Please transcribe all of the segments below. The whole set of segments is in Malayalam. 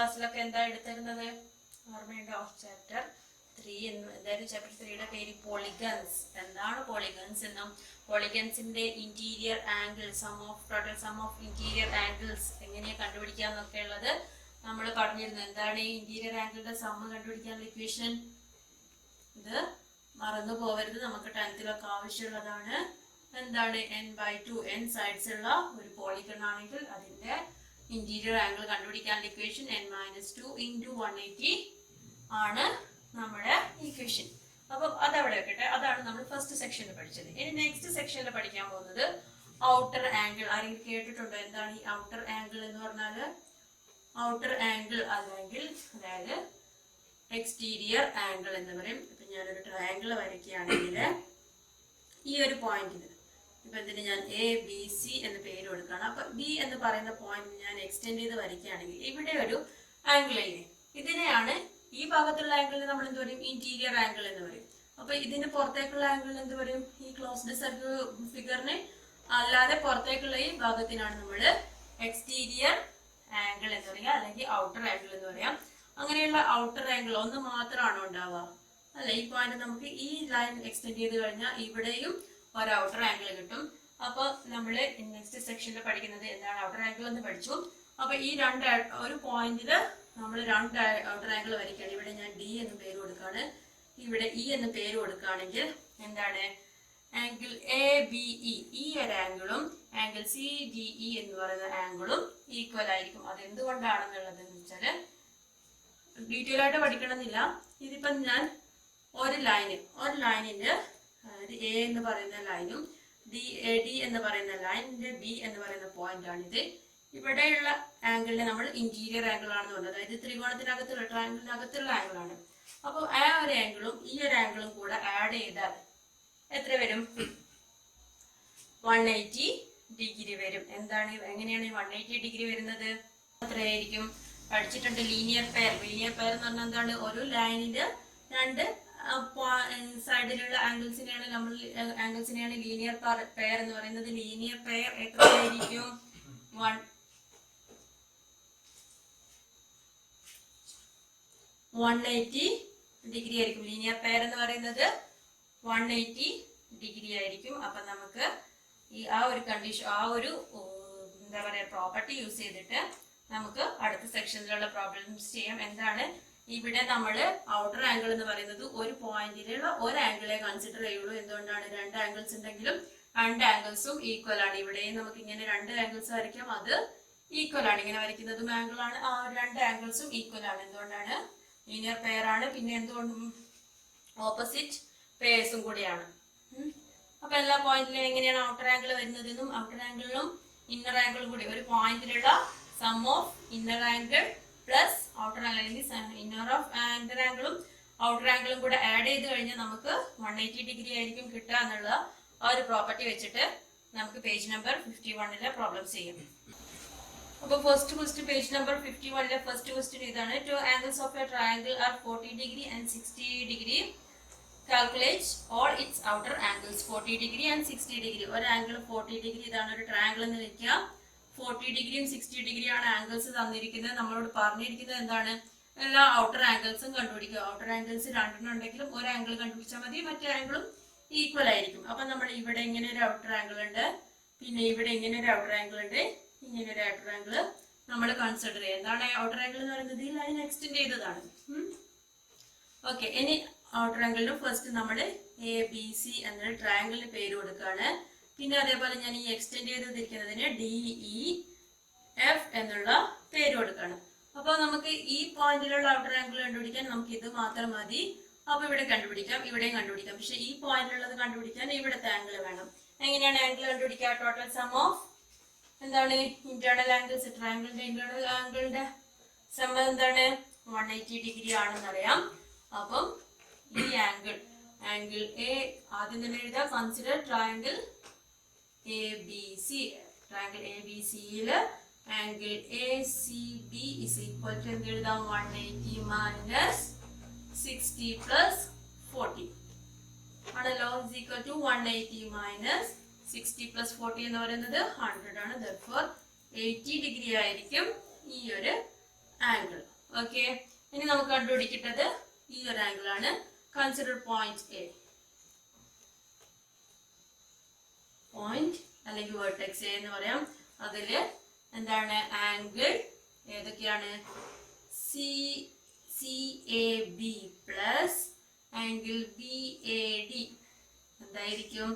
ക്ലാസ്സിലൊക്കെ എന്താ എടുത്തിരുന്നത്? ഓർമ്മയുണ്ടോ? ചാപ്റ്റർ 3 എന്തായാലും ചാപ്റ്റർ 3യുടെ പേര് പോളിഗൺസ്. എന്താണ് പോളിഗൺസ് എന്നും പോളിഗൺസിന്റെ interior angle total sum of interior angles എങ്ങനെയാ കണ്ടുപിടിക്കാന്നൊക്കെ ഉള്ളത് നമ്മൾ പറഞ്ഞിരുന്നു. എന്താണ് ഈ ഇന്റീരിയർ ആംഗിളിന്റെ സമ്മ് കണ്ടുപിടിക്കാനുള്ള ഇക്വേഷൻ? ഇത് മറന്നു പോവരുത്, നമുക്ക് 10th ആവശ്യമുള്ളതാണ്. എന്താണ്? n/2 n സൈഡ്സ് ഉള്ള ഒരു പോളിഗൺ ആണെങ്കിൽ അതിന്റെ ഇന്റീരിയർ ആംഗിൾ കണ്ടുപിടിക്കാനുള്ള ഇക്വേഷൻ n-2 × 180 ആണ് നമ്മുടെ ഇക്വേഷൻ. അപ്പം അതവിടെ വെക്കട്ടെ. അതാണ് നമ്മൾ ഫസ്റ്റ് സെക്ഷനിൽ പഠിച്ചത്. ഇനി നെക്സ്റ്റ് സെക്ഷനിൽ പഠിക്കാൻ പോകുന്നത് ഔട്ടർ ആംഗിൾ. ആരെങ്കിലും കേട്ടിട്ടുണ്ടോ എന്താണ് ഈ ഔട്ടർ ആംഗിൾ എന്ന് പറഞ്ഞാൽ? ഔട്ടർ ആംഗിൾ അല്ലെങ്കിൽ അതായത് എക്സ്റ്റീരിയർ ആംഗിൾ എന്ന് പറയും. ഇപ്പൊ ഞാനൊരു ട്രയാംഗിൾ വരയ്ക്കുകയാണെങ്കിൽ ഈ ഒരു പോയിന്റിന് ഇപ്പൊ ഇതിന് ഞാൻ ABC എന്ന് പേര് കൊടുക്കുകയാണ്. അപ്പൊ B എന്ന് പറയുന്ന പോയിന്റ് ഞാൻ എക്സ്റ്റെൻഡ് ചെയ്ത് വരയ്ക്കുകയാണെങ്കിൽ ഇവിടെ ഒരു ആംഗിൾ ഇല്ലേ, ഇതിനെയാണ് ഈ ഭാഗത്തുള്ള ആംഗിളിന് നമ്മൾ എന്ത് പറയും? ഇന്റീരിയർ ആംഗിൾ എന്ന് പറയും. അപ്പൊ ഇതിന് പുറത്തേക്കുള്ള ആംഗിളിന് എന്ത് പറയും? ഈ ക്ലോസ്ഡ് സർക്കിൾ ഫിഗറിന് അല്ലാതെ പുറത്തേക്കുള്ള ഈ ഭാഗത്തിനാണ് നമ്മൾ എക്സ്റ്റീരിയർ ആംഗിൾ എന്ന് പറയുക, അല്ലെങ്കിൽ ഔട്ടർ ആംഗിൾ എന്ന് പറയാം. അങ്ങനെയുള്ള ഔട്ടർ ആംഗിൾ ഒന്ന് മാത്രമാണോ ഉണ്ടാവുക? അല്ല, ഈ പോയിന്റ് നമുക്ക് ഈ ലൈൻ എക്സ്റ്റെൻഡ് ചെയ്ത് കഴിഞ്ഞാൽ ഇവിടെയും ഒരു ഔട്ടർ ആംഗിൾ കിട്ടും. അപ്പൊ നമ്മൾ നെക്സ്റ്റ് സെക്ഷനിൽ പഠിക്കുന്നത് എന്താണ് ഔട്ടർ ആംഗിൾ എന്ന് പഠിച്ചു. അപ്പൊ ഈ ഒരു പോയിന്റില് നമ്മൾ രണ്ട് ഔട്ടർ ആംഗിൾ വരയ്ക്കുകയാണ്. ഇവിടെ ഞാൻ D എന്ന് പേര് കൊടുക്കുകയാണ്, ഇവിടെ E എന്ന് പേര് കൊടുക്കുകയാണെങ്കിൽ എന്താണ്? ആംഗിൾ ABE ഈ ഒരു ആംഗിളും ആംഗിൾ CDE എന്ന് പറയുന്ന ആംഗിളും ഈക്വൽ ആയിരിക്കും. അതെന്തുകൊണ്ടാണെന്നുള്ളത് വെച്ചാല് ഡീറ്റെയിൽ ആയിട്ട് പഠിക്കണമെന്നില്ല. ഇതിപ്പം ഞാൻ ഒരു ലൈനിന്റെ അതായത് A എന്ന് പറയുന്ന ലൈനും D എന്ന് പറയുന്ന ലൈനിന്റെ B എന്ന് പറയുന്ന പോയിന്റ് ആണിത്. ഇവിടെയുള്ള ആംഗിളിനെ നമ്മൾ ഇന്റീരിയർ ആംഗിൾ ആണെന്ന് പറഞ്ഞത്, അതായത് ത്രികോണത്തിനകത്തുള്ള ട്രയാംഗിളിനകത്തുള്ള ആംഗിൾ ആണ്. അപ്പോൾ ആ ഒരു ആംഗിളും ഈ ഒരു ആംഗിളും കൂടെ ആഡ് ചെയ്താൽ എത്ര വരും? 180 ഡിഗ്രി വരും. എന്താണ് എങ്ങനെയാണ് 180 ഡിഗ്രി വരുന്നത്? എത്രയായിരിക്കും? പഠിച്ചിട്ടുണ്ട് ലീനിയർ പെയർ. ലീനിയർ പെയർ എന്ന് പറഞ്ഞാൽ എന്താണ്? ഒരു ലൈനിന്റെ രണ്ട് സൈഡിലുള്ള ആംഗിൾസിനെയാണ് ലീനിയർ പെയർ എന്ന് പറയുന്നത്. ലീനിയർ പെയർ എത്രയായിരിക്കും? 180 ഡിഗ്രി ആയിരിക്കും. ലീനിയർ പെയർ എന്ന് പറയുന്നത് 180 ഡിഗ്രി ആയിരിക്കും. അപ്പൊ നമുക്ക് ആ ഒരു കണ്ടീഷൻ, ആ ഒരു എന്താ പറയാ പ്രോപ്പർട്ടി യൂസ് ചെയ്തിട്ട് നമുക്ക് അടുത്ത സെക്ഷനിലുള്ള പ്രോബ്ലംസ് ചെയ്യാം. എന്താണ്? ഇവിടെ നമ്മൾ ഔട്ടർ ആംഗിൾ എന്ന് പറയുന്നത് ഒരു പോയിന്റിലുള്ള ഒരു ആംഗിളെ കൺസിഡർ ചെയ്യുള്ളൂ. എന്തുകൊണ്ടാണ്? രണ്ട് ആംഗിൾസ് ഉണ്ടെങ്കിലും രണ്ട് ആംഗിൾസും ഈക്വൽ ആണ്. ഇവിടെയും നമുക്ക് ഇങ്ങനെ രണ്ട് ആംഗിൾസ് വരയ്ക്കാം, അത് ഈക്വൽ ആണ്. ഇങ്ങനെ വരയ്ക്കുന്നതും ആംഗിൾ ആണ്. ആ രണ്ട് ആംഗിൾസും ഈക്വൽ ആണ്. എന്തുകൊണ്ടാണ്? ലീനിയർ പെയർ ആണ്. പിന്നെ എന്തുകൊണ്ടും ഓപ്പോസിറ്റ് പെയർസും കൂടിയാണ്. അപ്പൊ എല്ലാ പോയിന്റിലും എങ്ങനെയാണ് ഔട്ടർ ആംഗിൾ വരുന്നതെന്നും ഔട്ടർ ആംഗിളിലും ഇന്നർ ആംഗിളും കൂടി ഒരു പോയിന്റിലുള്ള sum of inner angle plus outer angle അല്ലെങ്കിൽ ഇന്നർ ഓഫ് ഇന്നർ ആംഗിളും ഔട്ടർ ആംഗിളും കൂടെ ആഡ് ചെയ്ത് കഴിഞ്ഞാൽ നമുക്ക് 180 ഡിഗ്രി ആയിരിക്കും കിട്ടുക എന്നുള്ള ആ ഒരു പ്രോപ്പർട്ടി വെച്ചിട്ട് നമുക്ക് പേജ് നമ്പർ 51 പ്രോബ്ലംസ് ചെയ്യാം. അപ്പോൾ first question page number 51 first question ഇതാണ്. Two angles of a triangle are 40 degree and 60 degree. Calculate all its outer angles. 40 degree and 60 degree. ഒരു ആംഗിൾ 40 ഡിഗ്രി, ഇതാണ് ഒരു ട്രയാംഗിൾ എന്ന് വെക്കുക. 40 ഡിഗ്രിയും 60 ഡിഗ്രിയാണ് ആംഗിൾസ് തന്നിരിക്കുന്നത്. നമ്മളോട് പറഞ്ഞിരിക്കുന്നത് എന്താണ്? എല്ലാ ഔട്ടർ ആംഗിൾസും കണ്ടുപിടിക്കുക. ഔട്ടർ ആംഗിൾസ് രണ്ടെണ്ണം ഉണ്ടെങ്കിലും ഒരു ആംഗിൾ കണ്ടുപിടിച്ചാൽ മതി, മറ്റേ ആംഗിളും ഈക്വൽ ആയിരിക്കും. അപ്പൊ നമ്മൾ ഇവിടെ ഇങ്ങനെ ഒരു ഔട്ടർ ആംഗിൾ ഉണ്ട്, പിന്നെ ഇവിടെ ഇങ്ങനെ ഒരു ഔട്ടർ ആംഗിൾ ഉണ്ട്, ഇങ്ങനെ ഒരു ഔട്ടർ ആംഗിൾ നമ്മൾ കൺസിഡർ ചെയ്യുക. എന്താണ് ഔട്ടർ ആംഗിൾ എന്ന് പറയുന്നത്? ഈ ലൈൻ എക്സ്റ്റെൻഡ് ചെയ്തതാണ്. ഓക്കെ, ഇനി ഔട്ടർ ആംഗിളിന് ഫസ്റ്റ് നമ്മൾ ABC എന്ന ട്രയാംഗിളിന് പേര് കൊടുക്കുകയാണ്. പിന്നെ അതേപോലെ ഞാൻ ഈ എക്സ്റ്റെൻഡ് ചെയ്തിരിക്കുന്നതിന് DEF എന്നുള്ള പേര് കൊടുക്കുകയാണ്. അപ്പൊ നമുക്ക് ഈ പോയിന്റിലുള്ള ഔട്ടർ ആംഗിൾ കണ്ടുപിടിക്കാൻ നമുക്ക് ഇത് മാത്രം മതി. അപ്പൊ ഇവിടെ കണ്ടുപിടിക്കാം, ഇവിടെയും കണ്ടുപിടിക്കാം. പക്ഷെ ഈ പോയിന്റിലുള്ളത് കണ്ടുപിടിക്കാൻ ഇവിടുത്തെ ആംഗിൾ വേണം. എങ്ങനെയാണ് ആംഗിൾ കണ്ടുപിടിക്കുക? ടോട്ടൽ സം ഓഫ് എന്താണ്? Internal angles. ട്രയാംഗിളിന്റെ ഇന്റേണൽ ആംഗിളിന്റെ സം എന്താണ്? 180 ഡിഗ്രി ആണെന്ന് അറിയാം. അപ്പം ഈ ആംഗിൾ A ആദ്യം തന്നെ എഴുതാം. Consider triangle ABC. ട്രയാംഗിൾ ABCയില് angle ACB is equal to എന്ത് എഴുതാം? 180 minus 60 plus 40 ആണല്ലോ. is equal to 180 minus 60 plus 40 എന്ന് പറയുന്നത് 100 ആണ്. therefore 80 ഡിഗ്രി ആയിരിക്കും ഈ ഒരു ആംഗിൾ. ഓക്കെ, ഇനി നമുക്ക് കണ്ടുപിടിക്കേണ്ടത് ഈ ഒരു ആംഗിൾ ആണ്. കൺസിഡർ പോയിന്റ് എ, പോയിന്റ് അല്ലെങ്കിൽ വെർട്ടെക്സ് എ എന്ന് പറയാം. അതില് എന്താണ് ആംഗിൾ ഏതൊക്കെയാണ്? CAB പ്ലസ് ആംഗിൾ BAD എന്തായിരിക്കും?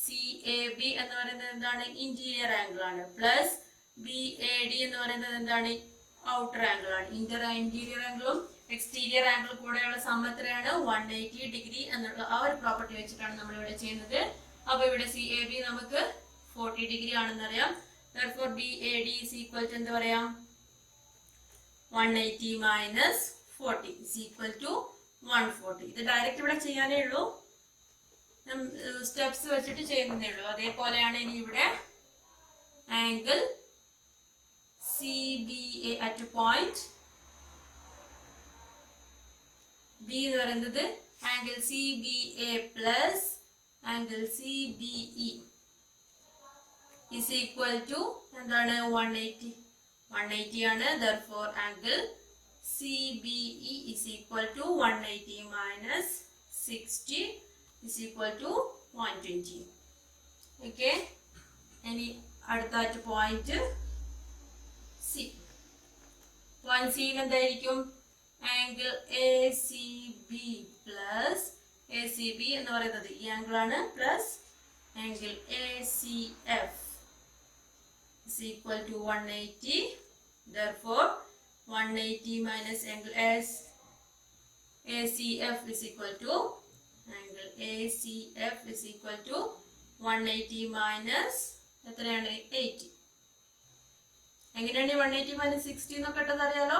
CAB എന്ന് പറയുന്നത് എന്താണ്? ഇന്റീരിയർ ആംഗിൾ ആണ്. പ്ലസ് BAD എന്ന് പറയുന്നത് എന്താണ്? ഔട്ടർ ആംഗിൾ ആണ്. ഇന്റീരിയർ ആംഗിളും എക്സ്റ്റീരിയർ ആംഗിൾ കൂടെയുള്ള സം എത്രയാണ്? 180 ഡിഗ്രി എന്നുള്ള ആ ഒരു പ്രോപ്പർട്ടി വെച്ചിട്ടാണ് നമ്മൾ ഇവിടെ ചെയ്യുന്നത്. അപ്പൊ ഇവിടെ CAB നമുക്ക് 40 ഡിഗ്രി ആണെന്ന് അറിയാം. therefore BAD is equal to എന്ത് പറയാം? 180 minus 40 is equal to 140. ഇത് ഡയറക്റ്റ് ഇവിടെ ചെയ്യാനേ ഉള്ളൂ, സ്റ്റെപ്സ് വെച്ചിട്ട് ചെയ്യുന്നേ ഉള്ളൂ. അതേപോലെയാണ് ഇനി ഇവിടെ angle CBA at point B എന്ന് പറയുന്നത് angle CBA plus angle CBE is equal to എന്താണ്? 180 ആണ്. therefore angle CBE is equal to 180 minus 60 is equal to 120. okay, ഇനി അടുത്ത പോയിന്റ് C. പോയിന്റ് C എന്തായിരിക്കും? ആംഗിൾ ACB പ്ലസ് ACB എന്ന് പറയുന്നത് ഈ ആംഗിൾ ആണ്, plus angle ACF is equal to 180. therefore 180 minus angle ACF is equal to angle ACF is equal to 180 minus എത്രയാണ്? 80. എങ്ങനെയാണ് 180 minus 60 എന്നൊക്കെ ഇട്ടത് അറിയാലോ?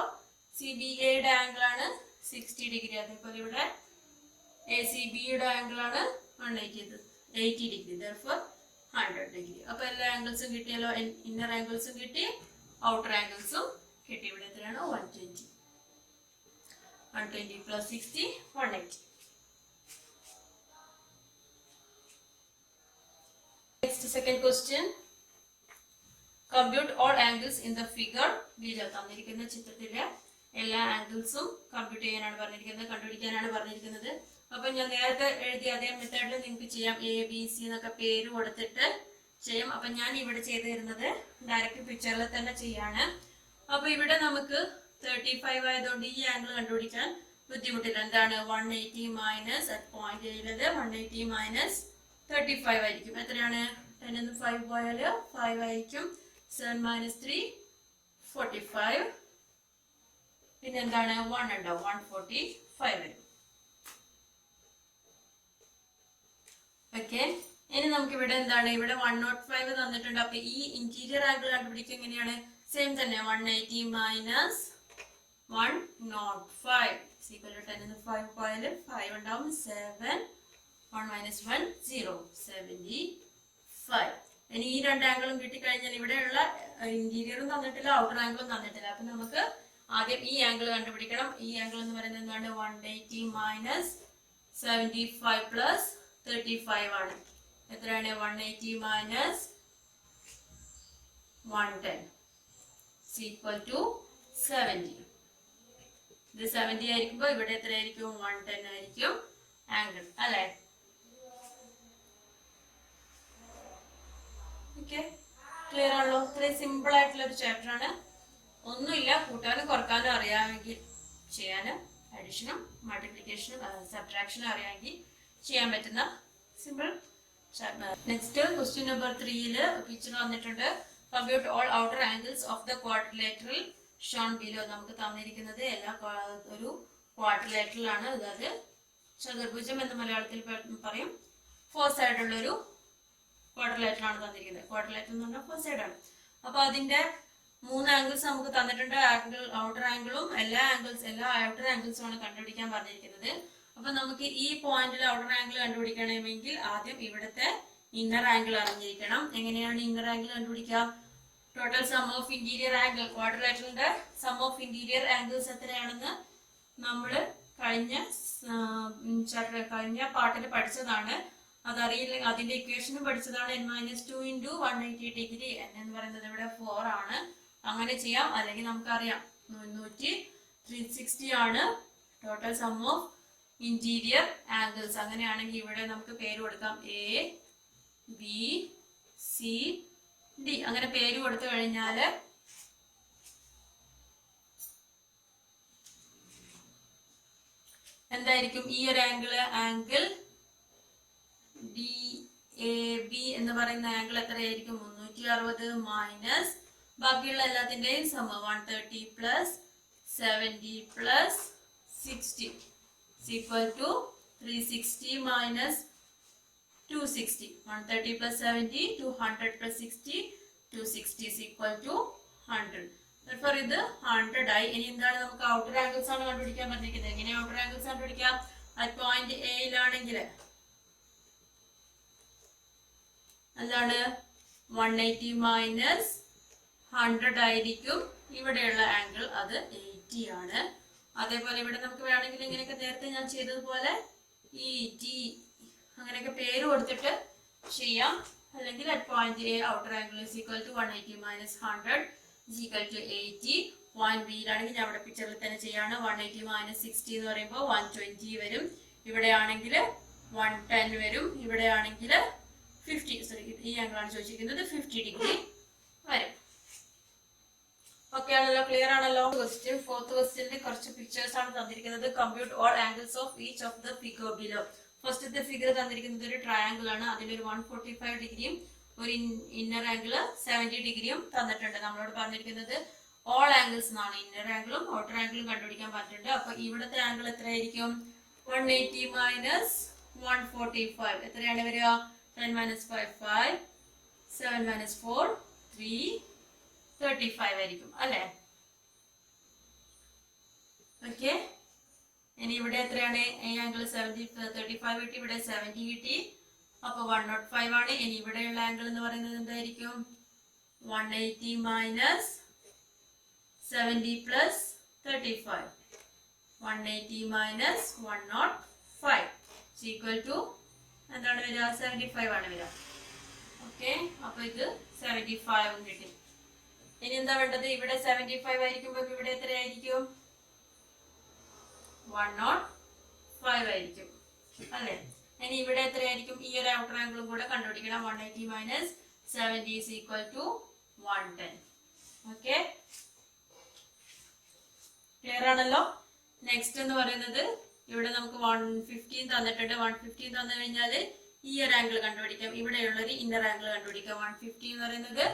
CBAയുടെ ആംഗിൾ ആണ് 60 ഡിഗ്രി. അതേപോലെ ഇവിടെ ACBയുടെ ആംഗിൾ ആണ് 80 ഡിഗ്രി. therefore 100 degree. അപ്പൊ എല്ലാ ആംഗിൾസും കിട്ടിയല്ലോ. ഇന്നർ ആംഗിൾസും കിട്ടി, ഔട്ടർ ആംഗിൾസും കിട്ടി. ഇവിടെ എത്രയാണ്? 120 plus 60 180. next second question. compute all angles in the figure below. തന്നിരിക്കുന്ന ചിത്രത്തിലെ എല്ലാ ആംഗിൾസും കമ്പ്യൂട്ട് ചെയ്യാനാണ് പറഞ്ഞിരിക്കുന്നത്, കണ്ടുപിടിക്കാനാണ് പറഞ്ഞിരിക്കുന്നത്. അപ്പൊ ഞാൻ നേരത്തെ എഴുതിയ അതേ മെത്തേഡിൽ നിങ്ങൾക്ക് ചെയ്യാം. ABC എന്നൊക്കെ പേര് കൊടുത്തിട്ട് ചെയ്യാം. അപ്പൊ ഞാൻ ഇവിടെ ചെയ്തു തരുന്നത് ഡയറക്റ്റ് പിക്ചറിൽ തന്നെ ചെയ്യാണ്. അപ്പൊ ഇവിടെ നമുക്ക് 35 ആയതുകൊണ്ട് ഈ ആംഗിൾ കണ്ടുപിടിക്കാൻ ബുദ്ധിമുട്ടില്ല. എന്താണ്? 180 മൈനസ് അറ്റ് പോയിന്റ് എയിലത് 180 മൈനസ് 35 ആയിരിക്കും. എത്രയാണ്? 10 എന്ന് 5 പോയാല് 5 ആയിരിക്കും. 7 minus 3 45. പിന്നെ എന്താണ്? 1 ഉണ്ടാവും, 145 വരും. ഓക്കെ, ഇനി നമുക്ക് ഇവിടെ എന്താണ്? ഇവിടെ 105 തന്നിട്ടുണ്ട്. അപ്പൊ ഈ ഇന്റീരിയർ ആംഗിൾ കണ്ടുപിടിക്കുക എങ്ങനെയാണ്? സെയിം തന്നെ 180 മൈനസ് 105 ഈക്വൽ ടു 10 എന്ന് 5 പോയാൽ 5 ഉണ്ടാവും. 7 1 minus 1 0 75. ഇനി ഈ രണ്ട് ആംഗിളും കിട്ടിക്കഴിഞ്ഞാൽ ഇവിടെയുള്ള ഇന്റീരിയറും തന്നിട്ടില്ല, ഔട്ടർ ആംഗിളും തന്നിട്ടില്ല. അപ്പൊ നമുക്ക് ആദ്യം ഈ ആംഗിൾ കണ്ടുപിടിക്കണം. ഈ ആംഗിൾ എന്ന് പറയുന്നത് എന്താണ്? 180 മൈനസ് 75 പ്ലസ് 35 ആണ്. എത്രയാണ്? 180 മൈനസ് 110 ഈക്വൽ ടു 70. ഇത് 70 ആയിരിക്കുമ്പോ ഇവിടെ എത്രയായിരിക്കും? 110 ആയിരിക്കും ആംഗിൾ അല്ലെ? ഓക്കെ, ക്ലിയർ ആണല്ലോ? ഇത്രയും സിമ്പിൾ ആയിട്ടുള്ള ഒരു ചാപ്റ്റർ ആണ്. ഒന്നുമില്ല, കൂട്ടാനും കുറക്കാനും അറിയാമെങ്കിൽ ചെയ്യാനും, അഡീഷനും മൾട്ടിപ്ലിക്കേഷനും സബ്ട്രാക്ഷനും അറിയാമെങ്കിൽ ചെയ്യാൻ പറ്റുന്ന simple. Next question number 3 picture വന്നിട്ടുണ്ട്. Compute all outer angles of the quadrilateral shown below. നമുക്ക് തന്നിരിക്കുന്നത് എല്ലാ ഒരു ക്വാഡ്രിലേറ്ററൽ ആണ്. അതായത് ചതുർഭുജം എന്ന് മലയാളത്തിൽ പറയും. 4 സൈഡുള്ള ഒരു ക്വാഡ്രിലേറ്ററൽ ആണ് തന്നിരിക്കുന്നത്. ക്വാഡ്രിലേറ്ററൽ എന്ന് പറഞ്ഞാൽ 4 സൈഡാണ്. അപ്പൊ അതിന്റെ 3 ആംഗിൾസ് നമുക്ക് തന്നിട്ടുണ്ട്. ഔട്ടർ ആംഗിളും എല്ലാ ഔട്ടർ ആംഗിൾസും ആണ് കണ്ടുപിടിക്കാൻ പറഞ്ഞിരിക്കുന്നത്. അപ്പൊ നമുക്ക് ഈ പോയിന്റിൽ ഔട്ടർ ആംഗിൾ കണ്ടുപിടിക്കണമെങ്കിൽ ആദ്യം ഇവിടുത്തെ ഇന്നർ ആംഗിൾ അറിഞ്ഞിരിക്കണം. എങ്ങനെയാണ് ഇന്നർ ആംഗിൾ കണ്ടുപിടിക്കുക? Total sum of interior angle, ക്വാഡ്രിലേറ്ററലിന്റെ സം ഓഫ് ഇന്റീരിയർ ആംഗിൾസ് എത്രയാണെന്ന് നമ്മൾ കഴിഞ്ഞ പാർട്ടിൽ പഠിച്ചതാണ്. അതറിയില്ല, അതിന്റെ ഇക്വേഷനും പഠിച്ചതാണ്. n-2 × 180 degree. n എന്ന് പറയുന്നത് ഇവിടെ 4 ആണ്. അങ്ങനെ ചെയ്യാം. അല്ലെങ്കിൽ നമുക്കറിയാം 360 360 ആണ് total sum of interior angles. അങ്ങനെയാണെങ്കിൽ ഇവിടെ നമുക്ക് പേര് കൊടുക്കാം എ ബി സി ഡി. അങ്ങനെ പേര് കൊടുത്തു കഴിഞ്ഞാൽ എന്തായിരിക്കും ഈ ഒരു ആംഗിൾ ഡി എ ബി എന്ന് പറയുന്ന ആംഗിൾ എത്രയായിരിക്കും? 360 മൈനസ് ബാക്കിയുള്ള എല്ലാത്തിന്റെയും സമ 130 plus 70 plus 60 equal to 360 minus 260. 130 plus 70, 200 plus 60, 260 is equal to 100. Therefore, ഇത് 100 ആയി. ഇനി എന്താണ് നമുക്ക് ഔട്ടർ ആംഗിൾസ് ആണ് കണ്ടുപിടിക്കാൻ പറഞ്ഞിരിക്കുന്നത്. എങ്ങനെ ഔട്ടർ ആംഗിൾസ് കണ്ടുപിടിക്കാം? അറ്റ് പോയിന്റ് എയിലാണെങ്കിൽ എന്താണ് 180 മൈനസ് 100 ആയിരിക്കും ഇവിടെയുള്ള ആംഗിൾ, അത് 80 ആണ്. അതേപോലെ ഇവിടെ നമുക്ക് വേണമെങ്കിൽ ഇങ്ങനെയൊക്കെ നേരത്തെ ഞാൻ ചെയ്തതുപോലെ ഈ ടി അങ്ങനെയൊക്കെ പേര് കൊടുത്തിട്ട് ചെയ്യാം. അല്ലെങ്കിൽ at point A outer angle is equal to 180 minus 100 is equal to 80. Point ബിയിലാണെങ്കിൽ ഞാൻ ഇവിടെ പിക്ചറിൽ തന്നെ ചെയ്യാണ്. 180 മൈനസ് 60 എന്ന് പറയുമ്പോൾ 120 വരും. ഇവിടെ ആണെങ്കിൽ 110 വരും. ഇവിടെ ആണെങ്കിൽ 50, സോറി ഈ ആംഗിളാണ് ചോദിച്ചിരിക്കുന്നത്, 50 ഡിഗ്രി വരും. ഓക്കെ ആണല്ലോ, ക്ലിയർ ആണല്ലോ. ക്വസ്റ്റ്യൻ ഫോർത്ത് ക്വസ്റ്റ്യനിൽ കുറച്ച് പിക്ചേഴ്സ് ആണ് തന്നിരിക്കുന്നത്. Compute all angles of each of the figure below. ഫസ്റ്റത്തെ ഫിഗർ തന്നിരിക്കുന്നത് ഒരു ട്രയാങ്കിൾ ആണ്. അതിലൊരു 145 ഡിഗ്രിയും ഒരു ഇന്നർ ആംഗിൾ 70 ഡിഗ്രിയും തന്നിട്ടുണ്ട്. നമ്മളോട് പറഞ്ഞിരിക്കുന്നത് ഓൾ ആംഗിൾസ് എന്നാണ്. ഇന്നർ ആംഗിളും ഔട്ടർ ആംഗിളും കണ്ടുപിടിക്കാൻ പറഞ്ഞിട്ടുണ്ട്. അപ്പൊ ഇവിടുത്തെ ആംഗിൾ എത്രയായിരിക്കും? 180 മൈനസ് 145 എത്രയാണ് വരിക? 10 മൈനസ് 5 5, 7 മൈനസ് 4 3, 35 ആയിരിക്കും അല്ലെ? ഓക്കെ, ഇനി ഇവിടെ എത്രയാണ്? ഈ ആംഗിൾ 35 കിട്ടി, ഇവിടെ 70 കിട്ടി, അപ്പൊ 105 ആണ്. ഇനി ഇവിടെയുള്ള ആംഗിൾ എന്ന് പറയുന്നത് എന്തായിരിക്കും? 180 minus 70 plus 35, 180 minus 105 equal to എന്താണ് വരിക? 75 ആണ് വരിക. ഓക്കെ, അപ്പൊ ഇത് 75 കിട്ടി. ഇനി എന്താ വേണ്ടത്? ഇവിടെ 75 ആയിരിക്കുമ്പോ ഇവിടെ എത്രയായിരിക്കും? 105 ആയിരിക്കും അല്ലെ? ഇനി ഇവിടെ എത്രയായിരിക്കും? ഈ ഒരു ഔട്ടർ ആംഗിളും കൂടെ കണ്ടുപിടിക്കണം. 180 minus 70 is equal to 110. Okay, clear ആണല്ലോ. നെക്സ്റ്റ് എന്ന് പറയുന്നത് ഇവിടെ നമുക്ക് 115 തന്നിട്ടുണ്ട്. 115 തന്നു കഴിഞ്ഞാൽ ഈ ഒരു ആംഗിൾ കണ്ടുപിടിക്കാം. ഇവിടെയുള്ളൊരു ഇന്നർ ആംഗിൾ കണ്ടുപിടിക്കാം. 150 എന്ന് പറയുന്നത്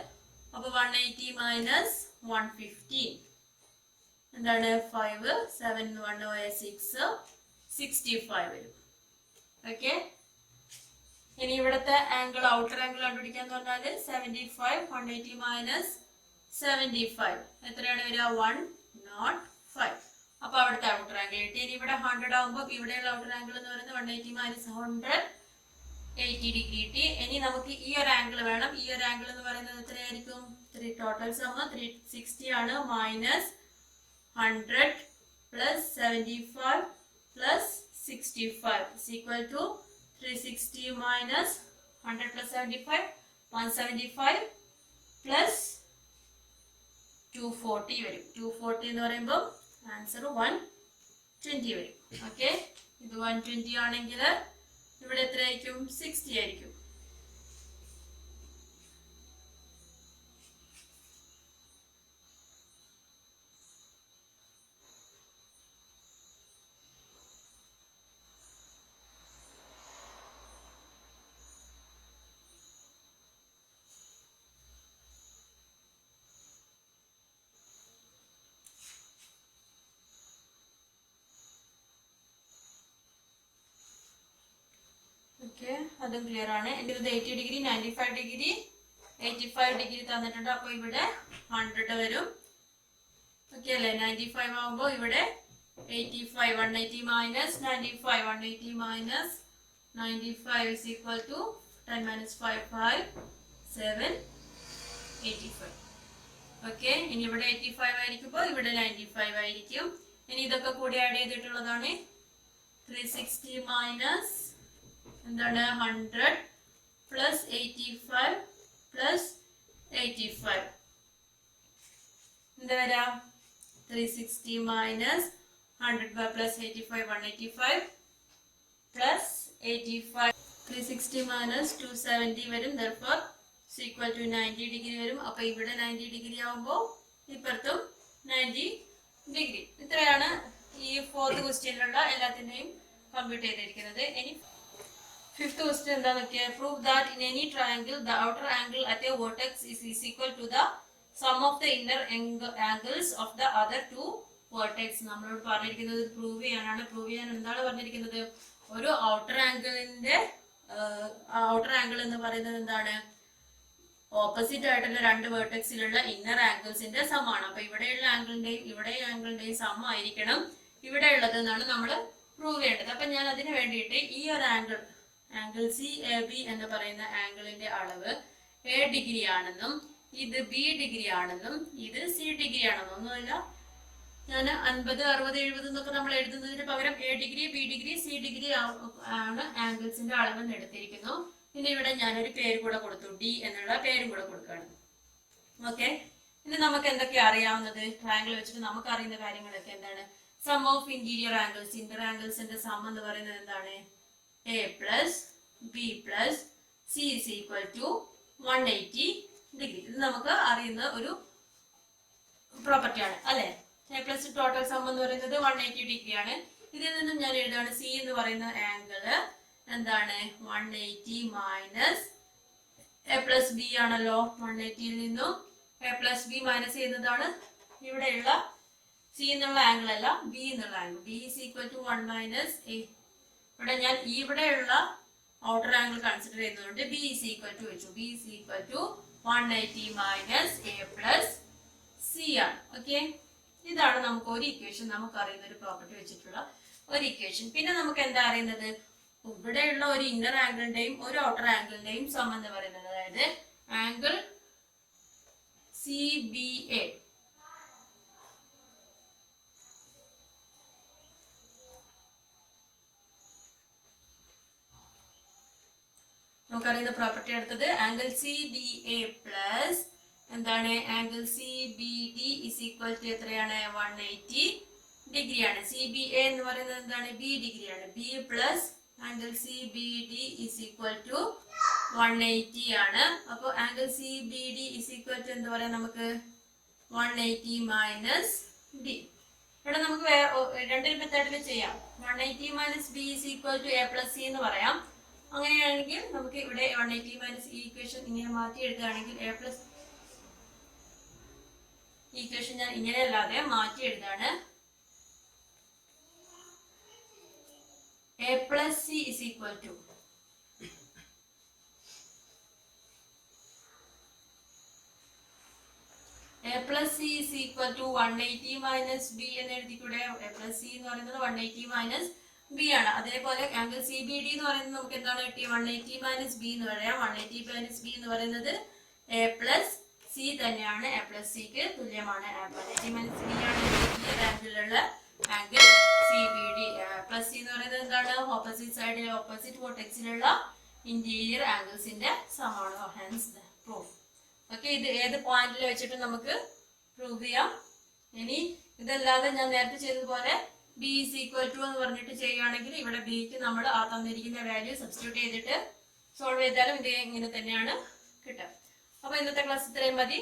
അപ്പൊ 180 മൈനസ് 115 എന്താണ്? 5, 7, 1, 6, 65 വരും. ഓക്കെ, ഇനി ഇവിടുത്തെ ആംഗിൾ ഔട്ടർ ആംഗിൾ കണ്ടുപിടിക്കാന്ന് പറഞ്ഞാല് 75, 180 മൈനസ് 75 എത്രയാണ് വരിക? 105. അപ്പൊ അവിടുത്തെ ഔട്ടർ ആംഗിൾ കിട്ടി. ഇനി ഇവിടെ 100 ആകുമ്പോൾ ഇവിടെയുള്ള ഔട്ടർ ആംഗിൾ എന്ന് പറയുന്നത് 180 മൈനസ് 100 80 ഡിഗ്രി കിട്ടി. ഇനി നമുക്ക് ഈ ഒരു ആംഗിൾ വേണം. ഈ ഒരു ആംഗിൾ എന്ന് പറയുന്നത് എത്രയായിരിക്കും? ടോട്ടൽ സം 360 ആണ്. Minus 100 plus 75 plus 65 is equal to 360 minus 100 plus 75, 175 plus 240 വരും. 240 എന്ന് പറയുമ്പോൾ ആൻസർ 120 വരും. ഓക്കെ, ഇത് 120 ആണെങ്കിൽ ഇവിടെ എത്രയായിരിക്കും? 60 ആയിരിക്കും. ഓക്കെ, അതും ക്ലിയർ ആണ്. എൻ്റെ ഇത് 80 ഡിഗ്രി 95 ഡിഗ്രി 85 ഡിഗ്രി തന്നിട്ടുണ്ട്. അപ്പൊ ഇവിടെ 100 വരും. ഓക്കെ അല്ലേ? 95 ആകുമ്പോൾ ഇവിടെ 85, 180 minus 95, 180 minus 95 is equal to 10 minus 5, 5, 7, 85. Okay, ഇനി ഇവിടെ 85 ആയിരിക്കുമ്പോൾ ഇവിടെ 95 ആയിരിക്കും. ഇനി ഇതൊക്കെ കൂടി ആഡ് ചെയ്തിട്ടുള്ളതാണ്. 360 മൈനസ് എന്താണ്? 100 പ്ലസ് 85 പ്ലസ് 85 എന്താ വരാ? 360 minus 100 plus 85, 185 plus 85. 360 minus 270 വരും. Therefore is equal to 90 degree വരും. അപ്പോൾ ഇവിടെ 90 degree ആവുമ്പോൾ ഇപ്പുറത്തും 90 degree. ഇത്രയാണ് ഈ ഫോർത്ത് ക്വസ്റ്റ്യനിലുള്ള എല്ലാത്തിൻ്റെയും കമ്പ്യൂട്ട് ചെയ്തിരിക്കുന്നത്. ഇനി ഫിഫ്ത്ത് ക്വസ്റ്റ്യൻ എന്താണെന്ന് നോക്കിയാൽ prove that in any triangle the outer angle at a vertex is equal to the sum of the inner angles of the other two vertex. നമ്മളോട് പറഞ്ഞിരിക്കുന്നത് പ്രൂവ് ചെയ്യാനാണ്. പ്രൂവ് ചെയ്യാൻ എന്താണ് പറഞ്ഞിരിക്കുന്നത്? ഒരു ഔട്ടർ ആംഗിളിന്റെ ഔട്ടർ ആംഗിൾ എന്ന് പറയുന്നത് എന്താണ്? ഓപ്പോസിറ്റ് ആയിട്ടുള്ള രണ്ട് വേർട്ടെക്സിലുള്ള ഇന്നർ ആംഗിൾസിന്റെ സമാണ്. അപ്പൊ ഇവിടെയുള്ള ആംഗിളിന്റെയും ഇവിടെ ആംഗിളിന്റെയും സം ആയിരിക്കണം ഇവിടെ ഉള്ളത് എന്നാണ് നമ്മൾ പ്രൂവ് ചെയ്യേണ്ടത്. അപ്പൊ ഞാൻ അതിന് വേണ്ടിയിട്ട് ഈ ഒരു ആംഗിൾ സി എ ബി എന്ന് പറയുന്ന ആംഗിളിന്റെ അളവ് എ ഡിഗ്രി ആണെന്നും ഇത് ബി ഡിഗ്രി ആണെന്നും ഇത് സി ഡിഗ്രി ആണെന്നും ഒന്നുമില്ല. ഞാൻ 50, 60, 70 എന്നൊക്കെ നമ്മൾ എഴുതുന്നതിന് പകരം A degree B degree C degree ആണ് ആംഗിൾസിന്റെ അളവെന്ന് എടുത്തിരിക്കുന്നു. പിന്നെ ഇവിടെ ഞാനൊരു പേര് കൂടെ കൊടുത്തു, ഡി എന്നുള്ള പേരും കൂടെ കൊടുക്കുകയാണ്. ഓക്കെ, ഇനി നമുക്ക് എന്തൊക്കെയാ അറിയാവുന്നത്? ട്രയാങ്കിൾ വെച്ചിട്ട് നമുക്ക് അറിയുന്ന കാര്യങ്ങളൊക്കെ എന്താണ്? Sum of interior angles, inter ആംഗിൾസിന്റെ സം എന്ന് പറയുന്നത് എന്താണ്? A plus B plus C is equal to 180 degree. ഇത് നമുക്ക് അറിയുന്ന ഒരു പ്രോപ്പർട്ടിയാണ് അല്ലെ? എ പ്ലസ് ടോട്ടൽ സം എന്ന് പറയുന്നത് 180 ഡിഗ്രി ആണ്. ഇതിൽ നിന്നും ഞാൻ എഴുതാണ് സി എന്ന് പറയുന്ന ആംഗിള് എന്താണ്? 180 മൈനസ് എ പ്ലസ് ബി ആണല്ലോ. 180യിൽ നിന്നും എ പ്ലസ് ബി മൈനസ് ചെയ്യുന്നതാണ് ഇവിടെയുള്ള സി എന്നുള്ള ആംഗിൾ അല്ല, ബി എന്നുള്ള angle. B is equal to 1 minus A. ഇവിടെ ഞാൻ ഇവിടെയുള്ള ഔട്ടർ ആംഗിൾ കൺസിഡർ ചെയ്യുന്നതുകൊണ്ട് ബി ഈസ് ഈക്വൽ ടു വെച്ചു. B is equal to 180 minus A plus C ആണ്. ഓക്കെ, ഇതാണ് നമുക്ക് ഒരു ഇക്വേഷൻ, നമുക്ക് അറിയുന്ന ഒരു പ്രോപ്പർട്ടി വെച്ചിട്ടുള്ള ഒരു ഇക്വേഷൻ. പിന്നെ നമുക്ക് എന്താ അറിയുന്നത്? ഇവിടെയുള്ള ഒരു ഇന്നർ ആംഗിളിന്റെയും ഒരു ഔട്ടർ ആംഗിളിന്റെയും സം എന്ന് പറയുന്നത്, അതായത് ആംഗിൾ സി ബി എ നമുക്കറിയുന്ന പ്രോപ്പർട്ടി എടുത്തത് angle C B A plus എന്താണ്? Angle C B D is equal to എത്രയാണ്? 180 ഡിഗ്രി ആണ്. സി ബി എ എന്ന് പറയുന്നത് എന്താണ്? ബി ഡിഗ്രി ആണ്. B plus angle C B D is equal to 180 ആണ്. അപ്പോൾ angle C B D is equal to എന്താ പറയാ നമുക്ക്? 180 മൈനസ് ഡി. ഇവിടെ നമുക്ക് രണ്ടിൽ മെത്തേഡിൽ ചെയ്യാം. 180 minus B is equal to A plus C എന്ന് പറയാം. അങ്ങനെയാണെങ്കിൽ നമുക്ക് ഇവിടെ 180 മൈനസ് ഈ ഇക്വേഷൻ ഇങ്ങനെ മാറ്റി എഴുതുകയാണെങ്കിൽ എ പ്ലസ് ഇക്വേഷൻ ഞാൻ ഇങ്ങനെ അല്ലാതെ മാറ്റി എഴുതാണ്. A plus C is equal to A plus C is equal to 180 minus B എന്ന് എഴുതിക്കൂടെ? എ പ്ലസ് സി എന്ന് പറയുന്നത് 180 മൈനസ് ബി ആണ്. അതേപോലെ ആംഗിൾ സി ബി ഡി എന്ന് പറയുന്നത് നമുക്ക് എന്താണ് കിട്ടി? 180 മൈനസ് ബി എന്ന് പറയാം. 180 മൈനസ് ബി എന്ന് പറയുന്നത് എ പ്ലസ് സി തന്നെയാണ്, എ പ്ലസ് സിക്ക് തുല്യമാണ്. 180 മൈനസ് ബി ആണ് ഈ ആംഗിളിലുള്ള angle C B D. Plus C എന്ന് പറയുന്നത് എന്താണ്? ഓപ്പോസിറ്റ് സൈഡിലെ ഓപ്പോസിറ്റ് വേർട്ടെക്സിലുള്ള ഇന്റീരിയർ ആംഗിൾസിന്റെ സമാണ്. Hence the proof. ഓക്കെ, ഇത് ഏത് പോയിന്റിൽ വെച്ചിട്ട് നമുക്ക് പ്രൂവ് ചെയ്യാം. ഇനി ഇതല്ലാതെ ഞാൻ നേരത്തെ ചെയ്തതുപോലെ ബി ഈസ് ഈക്വൽ ടു എന്ന് പറഞ്ഞിട്ട് ചെയ്യുകയാണെങ്കിൽ ഇവിടെ ബിക്ക് നമ്മൾ ആ തന്നിരിക്കുന്ന വാല്യൂ സബ്സ്റ്റിറ്റ്യൂട്ട് ചെയ്തിട്ട് സോൾവ് ചെയ്താലും ഇത് ഇങ്ങനെ തന്നെയാണ് കിട്ടുക. അപ്പൊ ഇന്നത്തെ ക്ലാസ് ഇത്രയും മതി.